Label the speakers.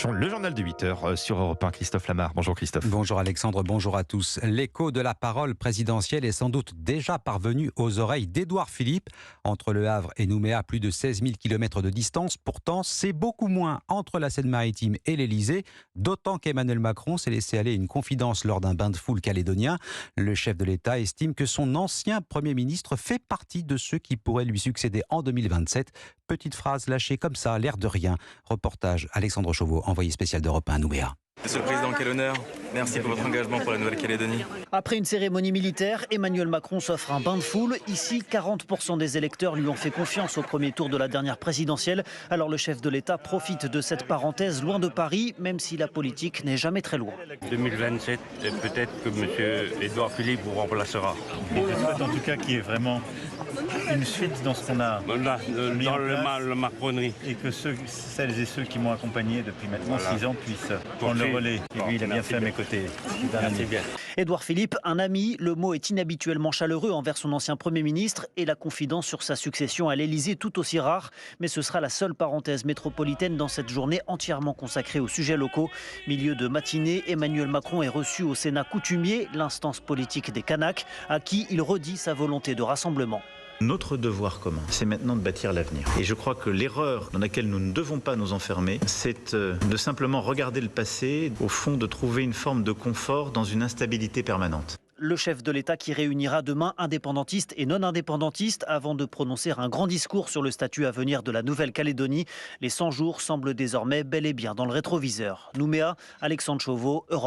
Speaker 1: Discussion, le journal de 8 heures sur Europe 1. Christophe Lamar. Bonjour Christophe.
Speaker 2: Bonjour Alexandre, bonjour à tous. L'écho de la parole présidentielle est sans doute déjà parvenu aux oreilles d'Édouard Philippe. Entre Le Havre et Nouméa, plus de 16 000 km de distance. Pourtant, c'est beaucoup moins entre la Seine-Maritime et l'Elysée. D'autant qu'Emmanuel Macron s'est laissé aller une confidence lors d'un bain de foule calédonien. Le chef de l'État estime que son ancien Premier ministre fait partie de ceux qui pourraient lui succéder en 2027. Petite phrase lâchée comme ça, l'air de rien. Reportage Alexandre Chauveau, envoyé spécial d'Europe 1 à Nouméa.
Speaker 3: Monsieur le Président, quel honneur. Merci pour votre engagement pour la Nouvelle-Calédonie.
Speaker 4: Après une cérémonie militaire, Emmanuel Macron s'offre un bain de foule. Ici, 40% des électeurs lui ont fait confiance au premier tour de la dernière présidentielle. Alors le chef de l'État profite de cette parenthèse loin de Paris, même si la politique n'est jamais très loin.
Speaker 5: 2027, peut-être que M. Édouard Philippe vous remplacera.
Speaker 6: Et je souhaite en tout cas qu'il y ait vraiment une suite dans ce qu'on a mis en place,
Speaker 5: la Macronerie.
Speaker 6: et que celles et ceux qui m'ont accompagné depuis maintenant 6 ans puissent prendre le relais. Et lui, il a bien fait à mes côtés.
Speaker 5: Merci bien.
Speaker 4: Édouard Philippe, un ami, le mot est inhabituellement chaleureux envers son ancien Premier ministre et la confidence sur sa succession à l'Élysée tout aussi rare. Mais ce sera la seule parenthèse métropolitaine dans cette journée entièrement consacrée aux sujets locaux. Milieu de matinée, Emmanuel Macron est reçu au Sénat coutumier, l'instance politique des Kanaks, à qui il redit sa volonté de rassemblement.
Speaker 7: Notre devoir commun, c'est maintenant de bâtir l'avenir. Et je crois que l'erreur dans laquelle nous ne devons pas nous enfermer, c'est de simplement regarder le passé, au fond de trouver une forme de confort dans une instabilité permanente.
Speaker 4: Le chef de l'État qui réunira demain indépendantistes et non-indépendantistes avant de prononcer un grand discours sur le statut à venir de la Nouvelle-Calédonie. Les 100 jours semblent désormais bel et bien dans le rétroviseur. Nouméa, Alexandre Chauveau, Europe.